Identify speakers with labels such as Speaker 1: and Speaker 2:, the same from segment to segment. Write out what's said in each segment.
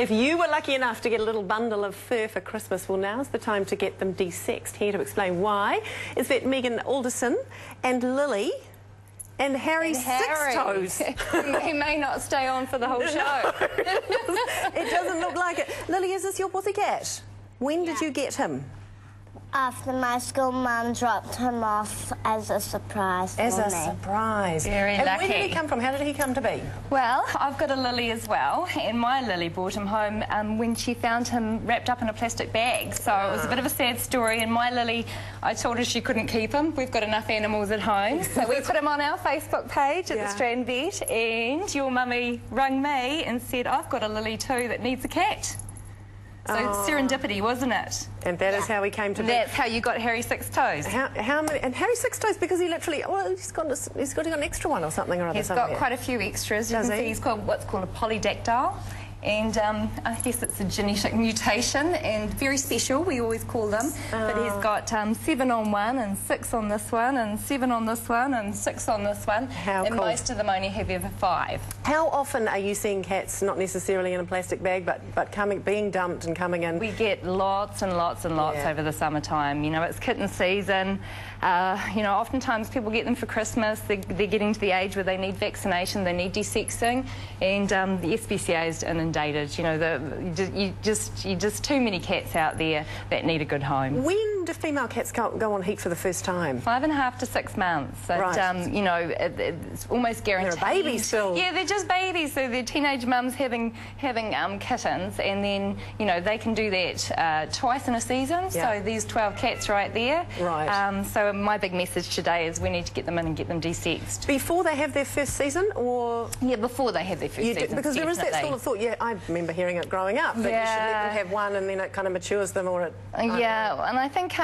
Speaker 1: If you were lucky enough to get a little bundle of fur for Christmas, well, now's the time to get them desexed. Here to explain why is Vet Megan Alderson and Lilly and Harry Six-Toes.
Speaker 2: He may not stay on for the whole show.
Speaker 1: It doesn't look like it. Lilly, is this your pussycat? When did you get him?
Speaker 3: After my school mum dropped him off as a surprise for me.
Speaker 1: As a surprise.
Speaker 2: Very lucky.
Speaker 1: And where did he come from? How did he come to be?
Speaker 2: Well, I've got a Lilly as well, and my Lilly brought him home when she found him wrapped up in a plastic bag. So it was a bit of a sad story, and my Lilly, I told her she couldn't keep him. We've got enough animals at home. So we put him on our Facebook page at the Strand Vet, and your mummy rang me and said, I've got a Lilly too that needs a cat. So serendipity, wasn't it?
Speaker 1: And that is how he came to be.
Speaker 2: That's how you got Harry Six-Toes.
Speaker 1: How many? And Harry Six-Toes, because he literally, well, he's got an extra one or something or other.
Speaker 2: He's got quite a few extras. You can see he's called what's called a polydactyl. And I guess it's a genetic mutation and very special, we always call them. But he's got 7 on one and 6 on this one and 7 on this one and 6 on this one.
Speaker 1: How
Speaker 2: and
Speaker 1: cool.
Speaker 2: Most of them only have ever 5.
Speaker 1: How often are you seeing cats, not necessarily in a plastic bag, but being dumped and coming in?
Speaker 2: We get lots and lots and lots over the summertime. You know, it's kitten season. You know, oftentimes people get them for Christmas. They're getting to the age where they need vaccination, they need desexing, and the SPCA is inundated. You know, you just too many cats out there that need a good home.
Speaker 1: When do female cats go on heat for the first time?
Speaker 2: 5.5 to 6 months. Right. You know, it's almost guaranteed.
Speaker 1: They're babies still.
Speaker 2: Yeah, they're just babies. So they're teenage mums having kittens, and then you know they can do that twice in a season. Yeah. So there's 12 cats right there.
Speaker 1: Right.
Speaker 2: So my big message today is we need to get them in and get them desexed.
Speaker 1: Before they have their first season, or?
Speaker 2: Yeah, before they have their first season.
Speaker 1: Because there is that sort of thought, I remember hearing it growing up, that you should let them have one and then it kind of matures them, or it...
Speaker 2: Yeah, and I think,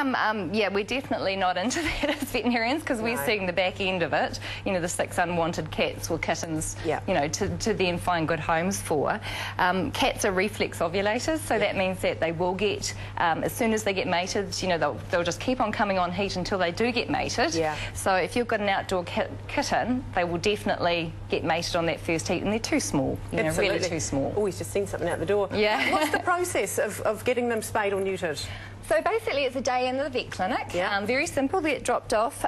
Speaker 2: yeah, we're definitely not into that as veterinarians, because we're seeing the back end of it, you know, the 6 unwanted cats or kittens, you know, to then find good homes for. Cats are reflex ovulators, so that means that they will get, as soon as they get mated, you know, they'll just keep on coming on heat until they do get mated. Yeah. So if you've got an outdoor kitten, they will definitely get mated on that first heat, and they're too small, you know, really too small.
Speaker 1: Always just seen something out the door. Yeah. What's the process of getting them spayed or neutered?
Speaker 2: So basically it's a day in the vet clinic. Yeah. Very simple. They get dropped off.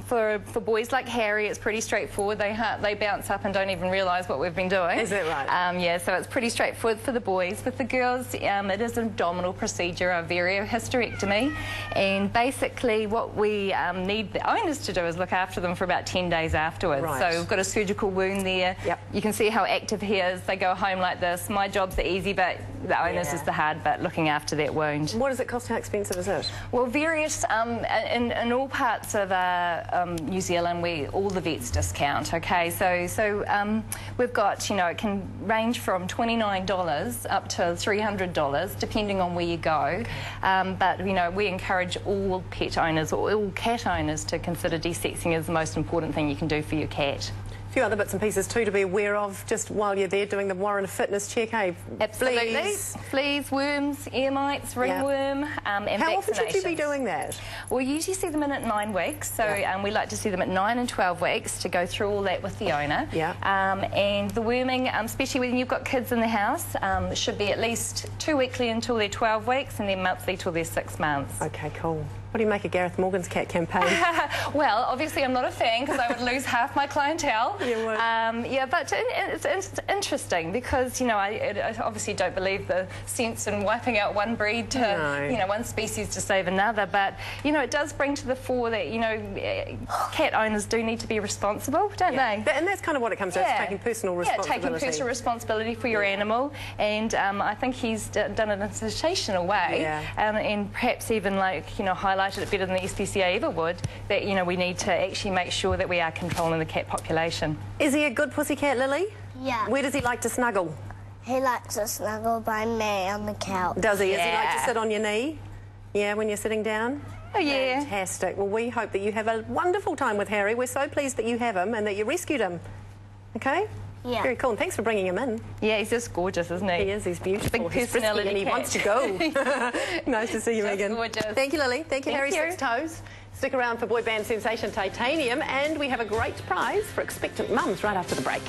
Speaker 2: For boys like Harry, it's pretty straightforward. They bounce up and don't even realise what we've been doing.
Speaker 1: Is that right?
Speaker 2: Yeah, so it's pretty straightforward for the boys. With the girls, it is an abdominal procedure, a hysterectomy. And basically what we need the owners to do is look after them for about 10 days afterwards. Right. So we've got a surgical wound there. Yep. You can see how active he is. They go home like this. My job's the easy bit. The owners is the hard bit, looking after that wound.
Speaker 1: What does it cost? How expensive is it?
Speaker 2: Well, various, in all parts of New Zealand, all the vets discount, okay? So we've got, you know, it can range from $29 up to $300, depending on where you go. But, you know, we encourage all pet owners, or all cat owners, to consider desexing as the most important thing you can do for your cat.
Speaker 1: Few other bits and pieces too to be aware of just while you're there doing the Warren fitness check, hey?
Speaker 2: Absolutely. Fleas, worms, ear mites, ringworm, and
Speaker 1: How often should you be doing that?
Speaker 2: We usually see them in at 9 weeks, so we like to see them at 9 and 12 weeks to go through all that with the owner. Yeah. And the worming, especially when you've got kids in the house, should be at least 2 weekly until they're 12 weeks, and then monthly till they're 6 months.
Speaker 1: Okay, cool. What do you make of Gareth Morgan's cat campaign?
Speaker 2: Well, obviously I'm not a fan, because I would lose half my clientele. You would. Yeah, but it's interesting because, you know, I obviously don't believe the sense in wiping out one breed to, you know, one species to save another. But, you know, it does bring to the fore that, you know, cat owners do need to be responsible, don't they?
Speaker 1: And that's kind of what it comes to, taking personal responsibility.
Speaker 2: Yeah, taking personal responsibility for your animal. And I think he's done it in a sensational way. And perhaps even, like, you know, highlighted it better than the SPCA ever would, that, you know, we need to actually make sure that we are controlling the cat population.
Speaker 1: Is he a good pussycat, Lilly?
Speaker 3: Yeah.
Speaker 1: Where does he like to snuggle?
Speaker 3: He likes to snuggle by me on the couch.
Speaker 1: Does he? Does he like to sit on your knee? Yeah, when you're sitting down?
Speaker 2: Oh, yeah.
Speaker 1: Fantastic. Well, we hope that you have a wonderful time with Harry. We're so pleased that you have him and that you rescued him. Okay?
Speaker 3: Yeah.
Speaker 1: Very cool. And thanks for bringing him in.
Speaker 2: Yeah, he's just gorgeous, isn't he?
Speaker 1: He is. He's beautiful.
Speaker 2: Big personality
Speaker 1: and he wants to go. Nice to see you, Megan.
Speaker 2: Gorgeous.
Speaker 1: Thank you, Lilly. Thank you, Harry Six-Toes. Stick around for boy band sensation Titanium, and we have a great prize for expectant mums right after the break.